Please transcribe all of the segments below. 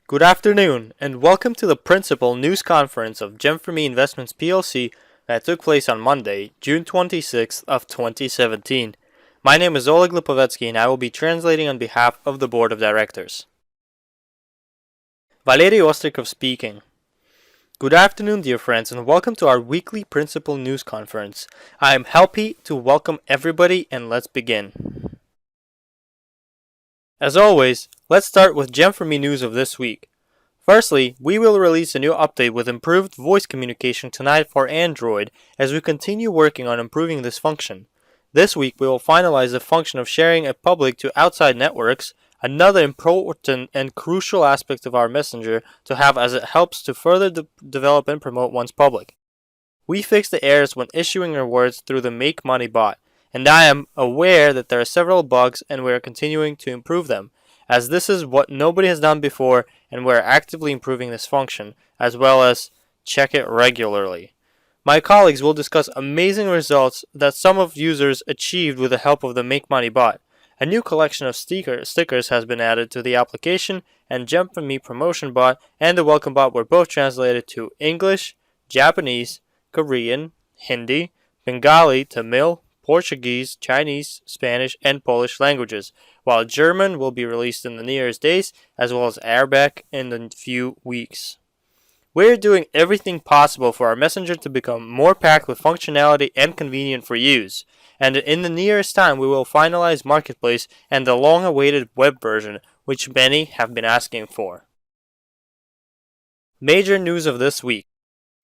Good afternoon, and welcome to the Principal News Conference of GEM4ME Investments plc that took place on Monday, June 26th of 2017. My name is Oleg Lipovetsky and I will be translating on behalf of the Board of Directors. Valery Ostrikov speaking. Good afternoon, dear friends, and welcome to our weekly Principal News Conference. I am happy to welcome everybody, and let's begin. As always, let's start with GEM4ME news of this week. Firstly, we will release a new update with improved voice communication tonight for Android as we continue working on improving this function. This week we will finalize the function of sharing a public to outside networks, another important and crucial aspect of our messenger to have as it helps to further develop and promote one's public. We fixed the errors when issuing rewards through the Make Money bot, and I am aware that there are several bugs and we are continuing to improve them, as this is what nobody has done before and we are actively improving this function, as well as check it regularly. My colleagues will discuss amazing results that some of users achieved with the help of the Make Money bot. A new collection of stickers has been added to the application, and GEM4ME promotion bot and the welcome bot were both translated to English, Japanese, Korean, Hindi, Bengali, Tamil, Portuguese, Chinese, Spanish, and Polish languages, while German will be released in the nearest days, as well as Arabic in a few weeks. We're doing everything possible for our messenger to become more packed with functionality and convenient for use, and in the nearest time we will finalize Marketplace and the long-awaited web version, which many have been asking for. Major news of this week.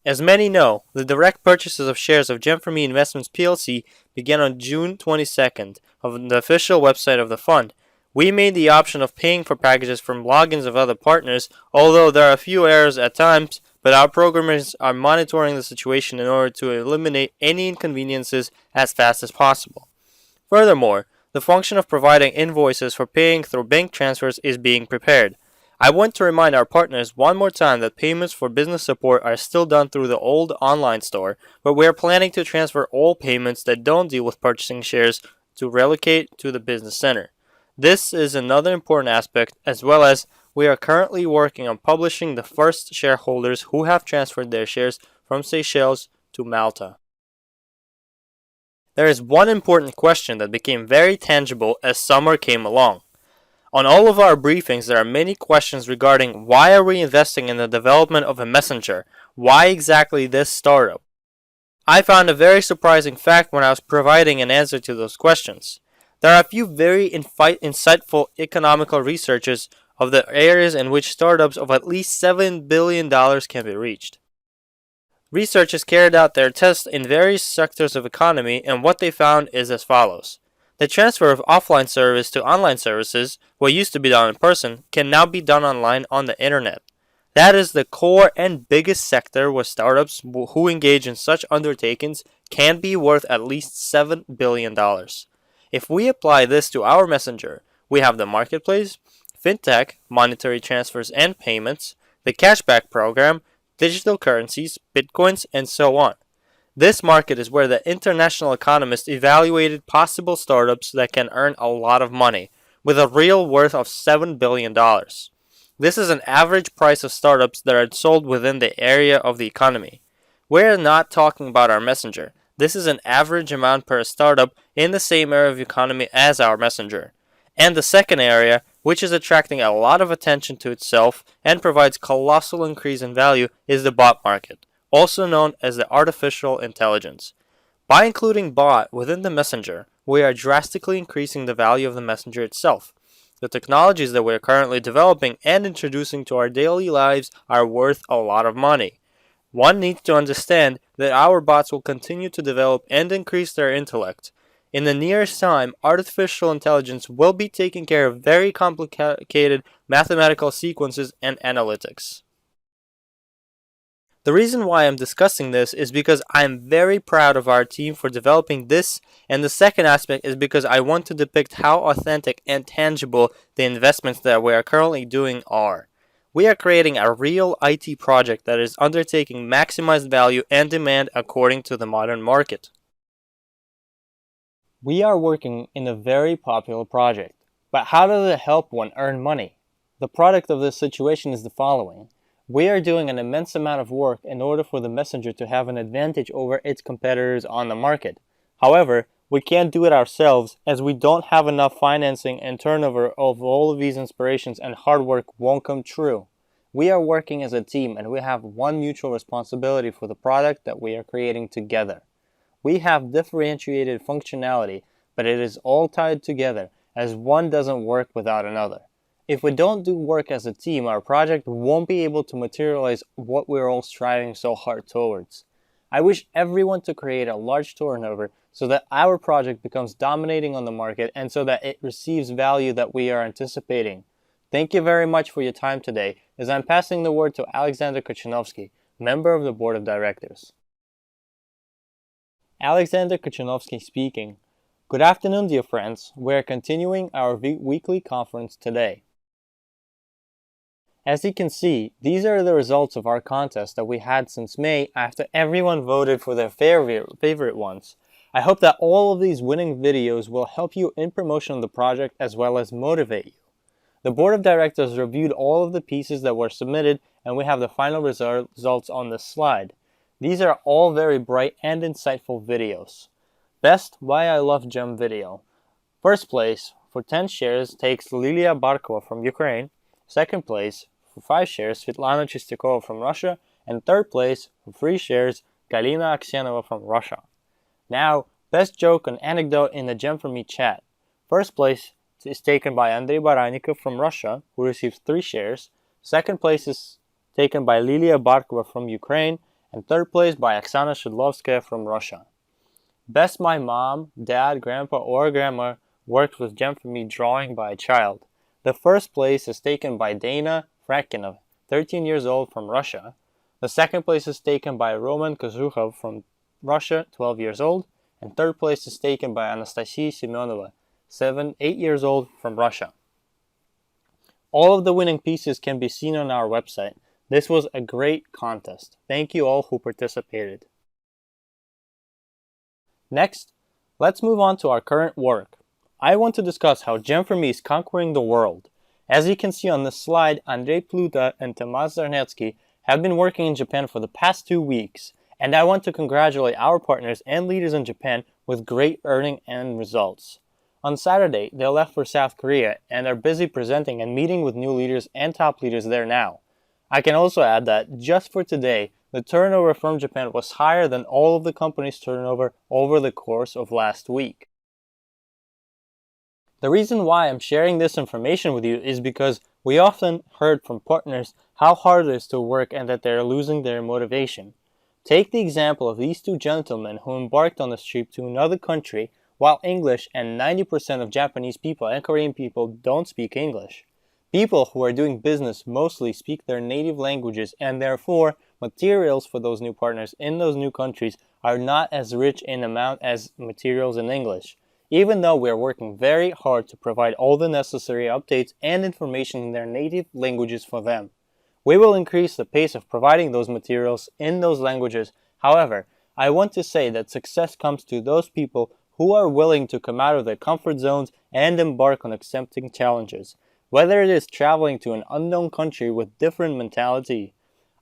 As many know, the direct purchases of shares of GEM4ME Investments plc began on June 22nd on the official website of the fund. We made the option of paying for packages from logins of other partners, although there are a few errors at times, but our programmers are monitoring the situation in order to eliminate any inconveniences as fast as possible. Furthermore, the function of providing invoices for paying through bank transfers is being prepared. I want to remind our partners one more time that payments for business support are still done through the old online store, but we are planning to transfer all payments that don't deal with purchasing shares to relocate to the business center. This is another important aspect, as well as we are currently working on publishing the first shareholders who have transferred their shares from Seychelles to Malta. There is one important question that became very tangible as summer came along. On all of our briefings, there are many questions regarding why are we investing in the development of a messenger? Why exactly this startup? I found a very surprising fact when I was providing an answer to those questions. There are a few very insightful economical researches of the areas in which startups of at least $7 billion can be reached. Researchers carried out their tests in various sectors of economy, and what they found is as follows. The transfer of offline service to online services, what used to be done in person, can now be done online on the internet. That is the core and biggest sector where startups who engage in such undertakings can be worth at least $7 billion. If we apply this to our messenger, we have the marketplace, fintech, monetary transfers and payments, the cashback program, digital currencies, bitcoins, and so on. This market is where the international economists evaluated possible startups that can earn a lot of money, with a real worth of $7 billion. This is an average price of startups that are sold within the area of the economy. We're not talking about our messenger. This is an average amount per startup in the same area of the economy as our messenger. And the second area, which is attracting a lot of attention to itself and provides colossal increase in value, is the bot market, also known as the artificial intelligence. By including bot within the messenger, we are drastically increasing the value of the messenger itself. The technologies that we are currently developing and introducing to our daily lives are worth a lot of money. One needs to understand that our bots will continue to develop and increase their intellect. In the nearest time, artificial intelligence will be taking care of very complicated mathematical sequences and analytics. The reason why I'm discussing this is because I'm very proud of our team for developing this, and the second aspect is because I want to depict how authentic and tangible the investments that we are currently doing are. We are creating a real IT project that is undertaking maximized value and demand according to the modern market. We are working in a very popular project, but how does it help one earn money? The product of this situation is the following. We are doing an immense amount of work in order for the messenger to have an advantage over its competitors on the market. However, we can't do it ourselves as we don't have enough financing and turnover of all of these inspirations, and hard work won't come true. We are working as a team and we have one mutual responsibility for the product that we are creating together. We have differentiated functionality, but it is all tied together as one doesn't work without another. If we don't do work as a team, our project won't be able to materialize what we're all striving so hard towards. I wish everyone to create a large turnover so that our project becomes dominating on the market and so that it receives value that we are anticipating. Thank you very much for your time today, as I'm passing the word to Alexander Kuchanovsky, member of the Board of Directors. Alexander Kuchanovsky speaking. Good afternoon, dear friends. We are continuing our weekly conference today. As you can see, these are the results of our contest that we had since May after everyone voted for their favorite ones. I hope that all of these winning videos will help you in promotion of the project as well as motivate you. The Board of Directors reviewed all of the pieces that were submitted, and we have the final results on this slide. These are all very bright and insightful videos. Best Why I Love GEM video. First place for 10 shares takes Lilia Barkova from Ukraine. Second place for 5 shares Svetlana Chistякova from Russia. And third place for 3 shares Galina Aksenova from Russia. Now, best joke and anecdote in the GEM4ME chat. First place is taken by Andrei Baranikov from Russia, who receives 3 shares. Second place is taken by Lilia Barkova from Ukraine. And third place by Oksana Shidlovskaya from Russia. Best my mom, dad, grandpa, or grandma worked with GEM4ME drawing by a child. The first place is taken by Dana Frakinov, 13 years old from Russia. The second place is taken by Roman Kozukhov from Russia, 12 years old. And third place is taken by Anastasia Semyonova, 8 years old from Russia. All of the winning pieces can be seen on our website. This was a great contest. Thank you all who participated. Next, let's move on to our current work. I want to discuss how GEM4ME is conquering the world. As you can see on this slide, Andrei Pluta and Tomas Zarnetsky have been working in Japan for the past 2 weeks, and I want to congratulate our partners and leaders in Japan with great earning and results. On Saturday, they left for South Korea and are busy presenting and meeting with new leaders and top leaders there now. I can also add that just for today, the turnover from Japan was higher than all of the company's turnover over the course of last week. The reason why I'm sharing this information with you is because we often heard from partners how hard it is to work and that they're losing their motivation. Take the example of these 2 gentlemen who embarked on this trip to another country while English and 90% of Japanese people and Korean people don't speak English. People who are doing business mostly speak their native languages, and therefore materials for those new partners in those new countries are not as rich in amount as materials in English, even though we are working very hard to provide all the necessary updates and information in their native languages for them. We will increase the pace of providing those materials in those languages. However, I want to say that success comes to those people who are willing to come out of their comfort zones and embark on accepting challenges, whether it is traveling to an unknown country with different mentality.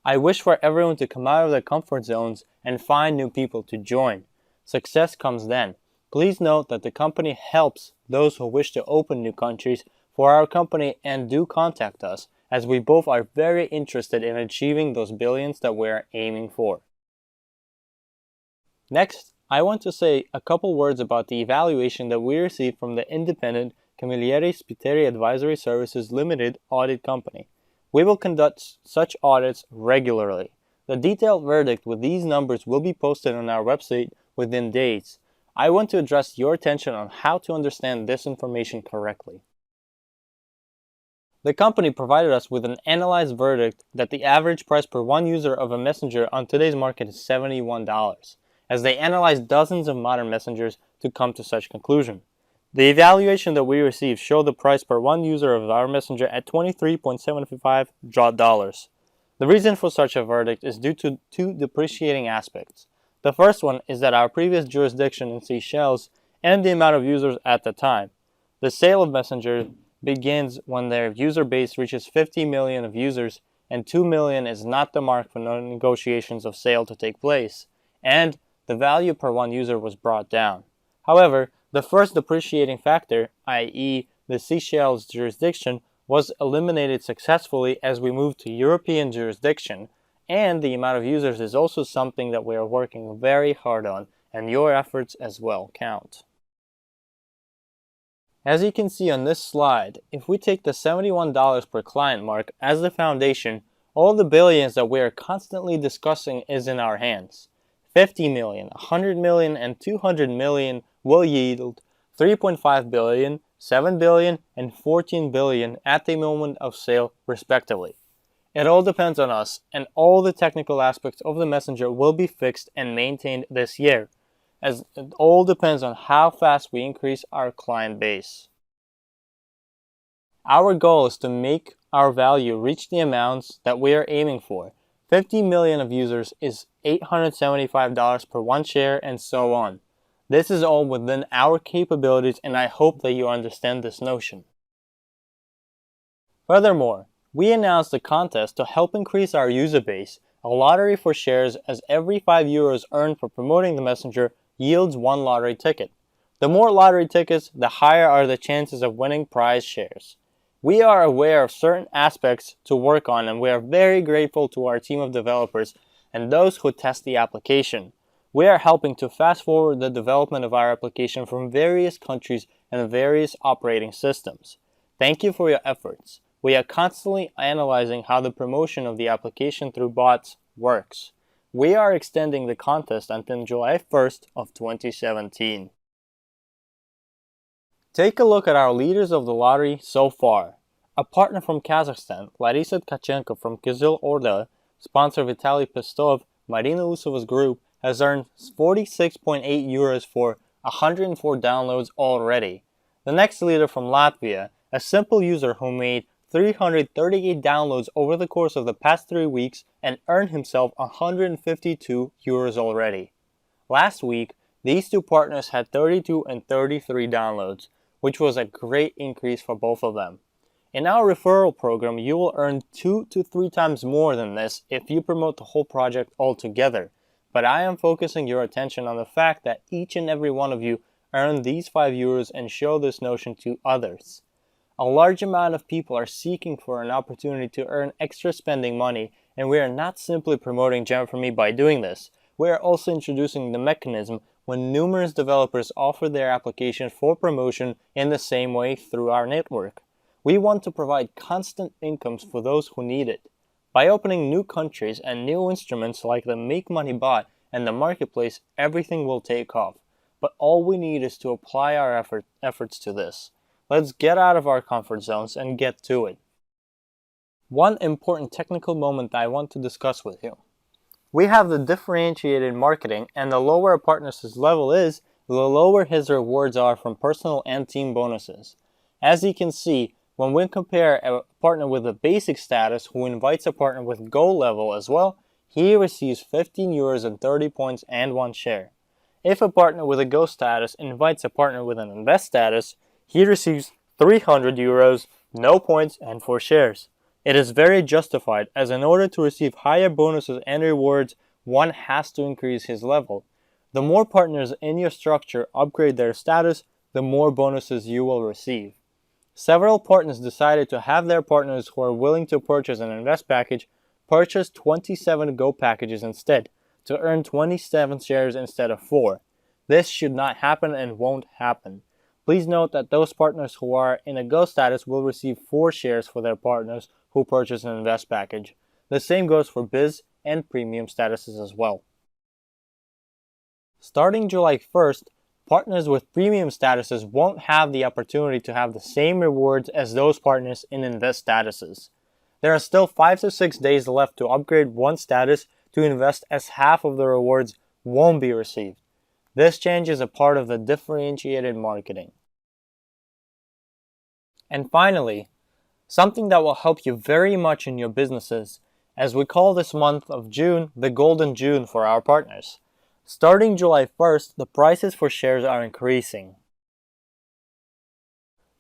I wish for everyone to come out of their comfort zones and find new people to join. Success comes then. Please note that the company helps those who wish to open new countries for our company, and do contact us, as we both are very interested in achieving those billions that we are aiming for. Next, I want to say a couple words about the evaluation that we received from the independent Camilleri Spiteri Advisory Services Limited audit company. We will conduct such audits regularly. The detailed verdict with these numbers will be posted on our website within days. I want to address your attention on how to understand this information correctly. The company provided us with an analyzed verdict that the average price per one user of a messenger on today's market is $71, as they analyzed dozens of modern messengers to come to such conclusion. The evaluation that we received showed the price per one user of our messenger at $23.75. The reason for such a verdict is due to 2 depreciating aspects. The first one is that our previous jurisdiction in Seychelles and the amount of users at the time. The sale of messenger begins when their user base reaches 50 million of users, and 2 million is not the mark for no negotiations of sale to take place, and the value per one user was brought down. However, the first depreciating factor, i.e. the Seychelles jurisdiction, was eliminated successfully as we moved to European jurisdiction, and the amount of users is also something that we are working very hard on, and your efforts as well count. As you can see on this slide, if we take the $71 per client mark as the foundation, all the billions that we are constantly discussing is in our hands. 50 million, 100 million, and 200 million will yield 3.5 billion, 7 billion, and 14 billion at the moment of sale respectively. It all depends on us, and all the technical aspects of the messenger will be fixed and maintained this year, as it all depends on how fast we increase our client base. Our goal is to make our value reach the amounts that we are aiming for. 50 million of users is $875 per one share, and so on. This is all within our capabilities, and I hope that you understand this notion. Furthermore, we announced a contest to help increase our user base, a lottery for shares, as every 5 euros earned for promoting the messenger yields one lottery ticket. The more lottery tickets, the higher are the chances of winning prize shares. We are aware of certain aspects to work on, and we are very grateful to our team of developers and those who test the application. We are helping to fast forward the development of our application from various countries and various operating systems. Thank you for your efforts. We are constantly analyzing how the promotion of the application through bots works. We are extending the contest until July 1st of 2017. Take a look at our leaders of the lottery so far. A partner from Kazakhstan, Larisa Tkachenko from Kizil Orda, sponsor Vitaly Pestov, Marina Usova's group, has earned 46.8 euros for 104 downloads already. The next leader from Latvia, a simple user who made 338 downloads over the course of the past 3 weeks and earned himself 152 euros already. Last week, these two partners had 32 and 33 downloads, which was a great increase for both of them. In our referral program, you will earn 2 to 3 times more than this if you promote the whole project altogether, but I am focusing your attention on the fact that each and every one of you earn these 5 euros and show this notion to others. A large amount of people are seeking for an opportunity to earn extra spending money, and we are not simply promoting GEM4ME by doing this. We are also introducing the mechanism when numerous developers offer their application for promotion in the same way through our network. We want to provide constant incomes for those who need it. By opening new countries and new instruments like the Make Money bot and the marketplace, everything will take off. But all we need is to apply our efforts to this. Let's get out of our comfort zones and get to it. One important technical moment that I want to discuss with you. We have the differentiated marketing, and the lower a partner's level is, the lower his rewards are from personal and team bonuses. As you can see, when we compare a partner with a basic status who invites a partner with Go level as well, he receives 15 euros and 30 points and 1 share. If a partner with a Go status invites a partner with an Invest status, he receives 300 euros, no points, and 4 shares. It is very justified, as in order to receive higher bonuses and rewards, one has to increase his level. The more partners in your structure upgrade their status, the more bonuses you will receive. Several partners decided to have their partners who are willing to purchase an Invest package purchase 27 Go packages instead, to earn 27 shares instead of 4. This should not happen and won't happen. Please note that those partners who are in a Go status will receive 4 shares for their partners who purchase an Invest package. The same goes for Biz and Premium statuses as well. Starting July 1st, partners with Premium statuses won't have the opportunity to have the same rewards as those partners in Invest statuses. There are still 5 to 6 days left to upgrade one status to Invest, as half of the rewards won't be received. This change is a part of the differentiated marketing. And finally, something that will help you very much in your businesses, as we call this month of June the Golden June for our partners. Starting July 1st, the prices for shares are increasing.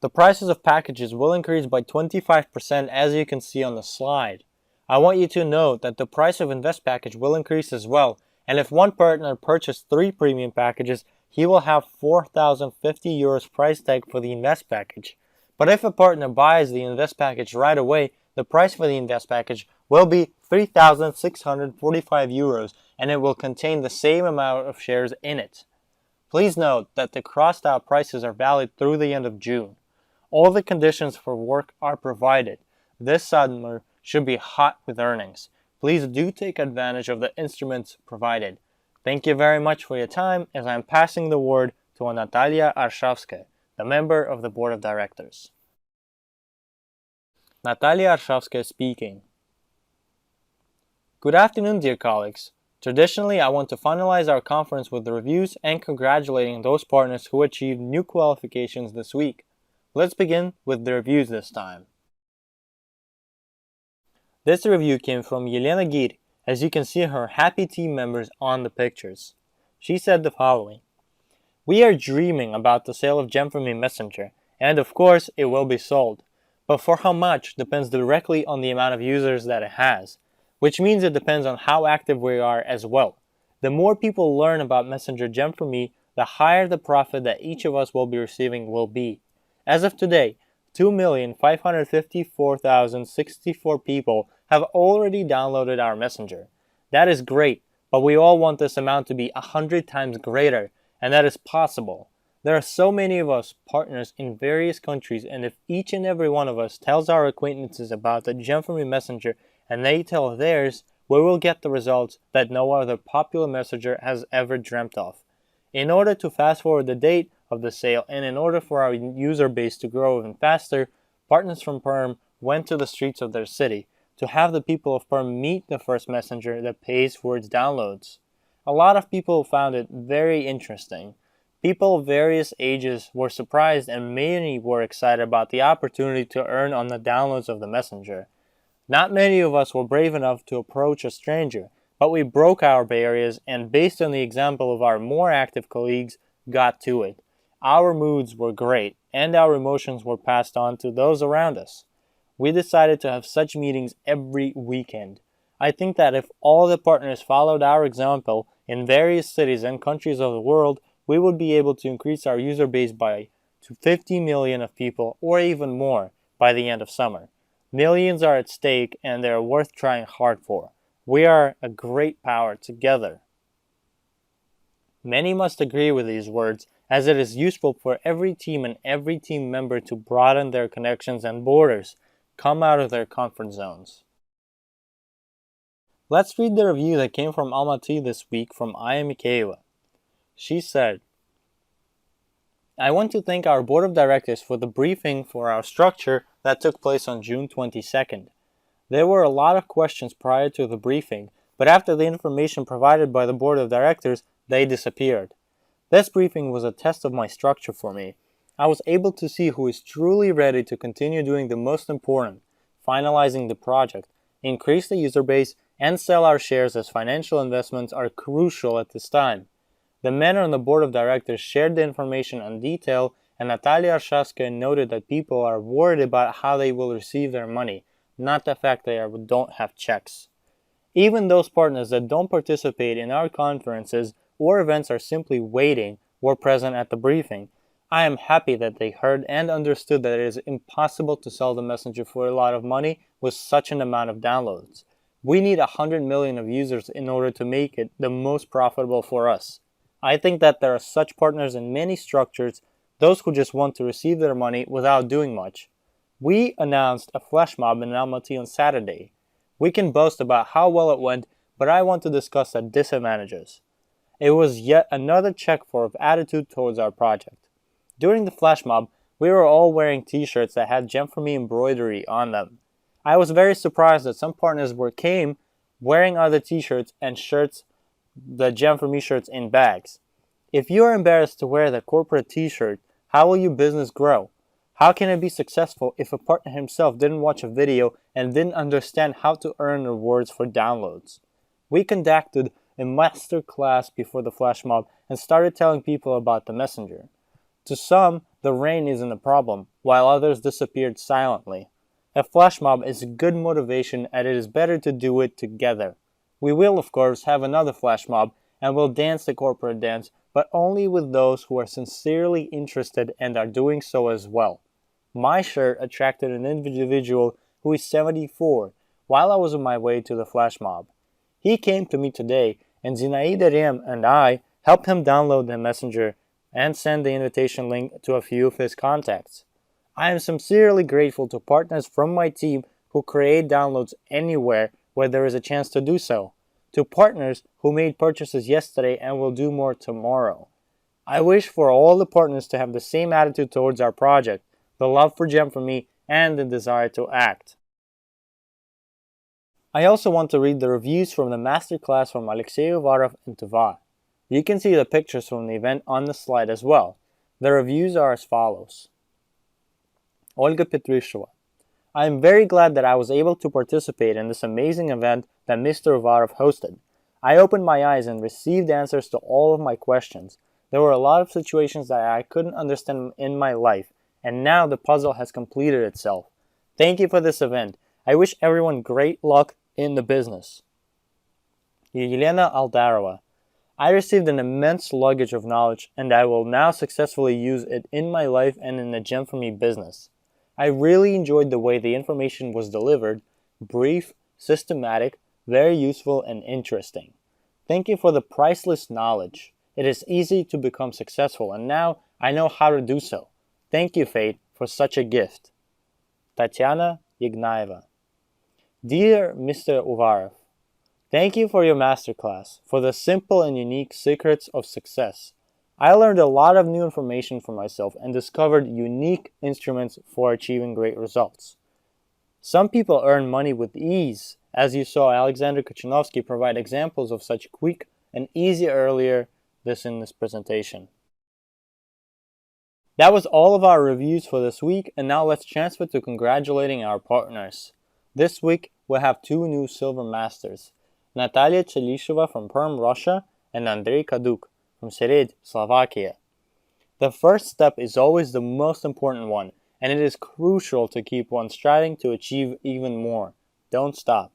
The prices of packages will increase by 25% as you can see on the slide. I want you to note that the price of Invest package will increase as well, and if one partner purchased 3 premium packages, he will have 4,050 euros price tag for the Invest package. But if a partner buys the Invest package right away, the price for the Invest package will be 3,645 euros, and it will contain the same amount of shares in it. Please note that the crossed out prices are valid through the end of June. All the conditions for work are provided. This summer should be hot with earnings. Please do take advantage of the instruments provided. Thank you very much for your time as I am passing the word to Natalia Arshavskaya, the member of the Board of Directors. Natalia Arshavskaya speaking. Good afternoon, dear colleagues. Traditionally, I want to finalize our conference with the reviews and congratulating those partners who achieved new qualifications this week. Let's begin with the reviews this time. This review came from Yelena Gir, as you can see her happy team members on the pictures. She said the following: "We are dreaming about the sale of GEM4ME Messenger, and of course it will be sold. But for how much depends directly on the amount of users that it has, which means it depends on how active we are as well. The more people learn about Messenger GEM4ME, the higher the profit that each of us will be receiving will be. As of today, 2,554,064 people have already downloaded our Messenger. That is great, but we all want this amount to be 100 times greater, and that is possible. There are so many of us partners in various countries, and if each and every one of us tells our acquaintances about the GEM4ME Messenger and they tell theirs, we will get the results that no other popular messenger has ever dreamt of. In order to fast forward the date of the sale and in order for our user base to grow even faster, partners from Perm went to the streets of their city to have the people of Perm meet the first messenger that pays for its downloads. A lot of people found it very interesting. People of various ages were surprised and many were excited about the opportunity to earn on the downloads of the messenger. Not many of us were brave enough to approach a stranger, but we broke our barriers and based on the example of our more active colleagues, got to it. Our moods were great and our emotions were passed on to those around us. We decided to have such meetings every weekend. I think that if all the partners followed our example in various cities and countries of the world, we would be able to increase our user base to 50 million of people or even more by the end of summer. Millions are at stake and they are worth trying hard for. We are a great power together." Many must agree with these words, as it is useful for every team and every team member to broaden their connections and borders, come out of their comfort zones. Let's read the review that came from Almaty this week from Aya Mikhaeva. She said, "I want to thank our board of directors for the briefing for our structure that took place on June 22nd. There were a lot of questions prior to the briefing, but after the information provided by the board of directors, they disappeared. This briefing was a test of my structure for me. I was able to see who is truly ready to continue doing the most important, finalizing the project, increase the user base, and sell our shares as financial investments are crucial at this time. The men on the board of directors shared the information in detail, and Natalia Arshavskaya noted that people are worried about how they will receive their money, not the fact they don't have checks. Even those partners that don't participate in our conferences or events are simply waiting were present at the briefing. I am happy that they heard and understood that it is impossible to sell the messenger for a lot of money with such an amount of downloads. We need 100 million of users in order to make it the most profitable for us. I think that there are such partners in many structures, those who just want to receive their money without doing much. We announced a flash mob in Almaty on Saturday. We can boast about how well it went, but I want to discuss the disadvantages. It was yet another check for attitude towards our project. During the flash mob, we were all wearing t-shirts that had GEM4ME embroidery on them. I was very surprised that some partners came wearing other t-shirts and shirts, the GEM4ME shirts in bags. If you are embarrassed to wear the corporate t-shirt, how will your business grow? How can it be successful if a partner himself didn't watch a video and didn't understand how to earn rewards for downloads? We conducted a master class before the flash mob and started telling people about the messenger. To some, the rain isn't a problem, while others disappeared silently. A flash mob is good motivation, and it is better to do it together. We will, of course, have another flash mob, and we'll dance the corporate dance, but only with those who are sincerely interested and are doing so as well. My shirt attracted an individual who is 74 while I was on my way to the flash mob. He came to me today, and Zinaida Riem and I helped him download the messenger and send the invitation link to a few of his contacts. I am sincerely grateful to partners from my team who create downloads anywhere where there is a chance to do so, to partners who made purchases yesterday and will do more tomorrow. I wish for all the partners to have the same attitude towards our project, the love for GEM4ME, and the desire to act. I also want to read the reviews from the masterclass from Alexey Uvarov and Tuva. You can see the pictures from the event on the slide as well. The reviews are as follows. Olga Petrusheva. I am very glad that I was able to participate in this amazing event that Mr. Uvarov hosted. I opened my eyes and received answers to all of my questions. There were a lot of situations that I couldn't understand in my life, and now the puzzle has completed itself. Thank you for this event. I wish everyone great luck in the business. Yelena Aldarova. I received an immense luggage of knowledge, and I will now successfully use it in my life and in the GEM4ME business. I really enjoyed the way the information was delivered, brief, systematic, very useful, and interesting. Thank you for the priceless knowledge. It is easy to become successful, and now I know how to do so. Thank you, Fate, for such a gift. Tatiana Yegnaeva. Dear Mr. Uvarov, thank you for your masterclass, for the simple and unique secrets of success. I learned a lot of new information for myself and discovered unique instruments for achieving great results. Some people earn money with ease, as you saw Alexander Kuchenovsky provide examples of such quick and easy earlier in this presentation. That was all of our reviews for this week, and now let's transfer to congratulating our partners. This week we'll have two new Silver Masters, Natalia Chelisheva from Perm, Russia, and Andrei Kaduk from Sered, Slovakia. The first step is always the most important one, and it is crucial to keep one striving to achieve even more. Don't stop.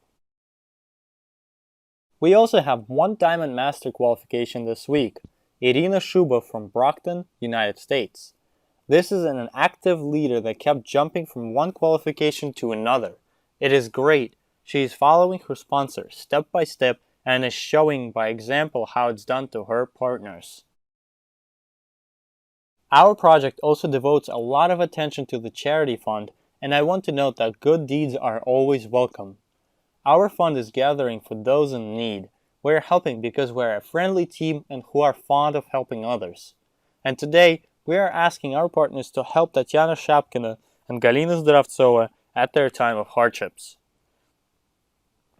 We also have one Diamond Master qualification this week, Irina Shuba from Brockton, United States. This is an active leader that kept jumping from one qualification to another. It is great. She is following her sponsor step by step and is showing by example how it's done to her partners. Our project also devotes a lot of attention to the charity fund, and I want to note that good deeds are always welcome. Our fund is gathering for those in need. We are helping because we are a friendly team and who are fond of helping others. And today, we are asking our partners to help Tatiana Shapkina and Galina Zdravtsova at their time of hardships.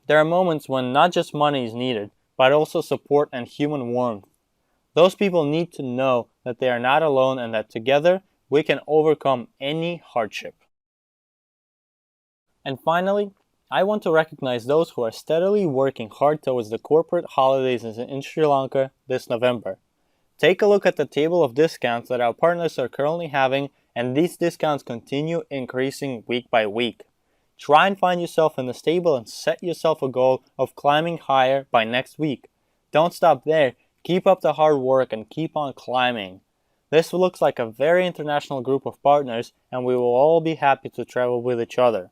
There are moments when not just money is needed, but also support and human warmth. Those people need to know that they are not alone and that together we can overcome any hardship. And finally, I want to recognize those who are steadily working hard towards the corporate holidays in Sri Lanka this November. Take a look at the table of discounts that our partners are currently having, and these discounts continue increasing week by week. Try and find yourself in the stable and set yourself a goal of climbing higher by next week. Don't stop there. Keep up the hard work and keep on climbing. This looks like a very international group of partners, and we will all be happy to travel with each other.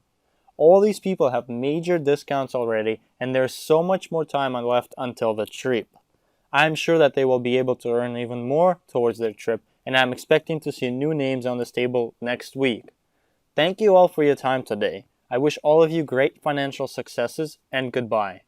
All these people have major discounts already, and there's so much more time left until the trip. I'm sure that they will be able to earn even more towards their trip, and I'm expecting to see new names on this table next week. Thank you all for your time today. I wish all of you great financial successes, and goodbye.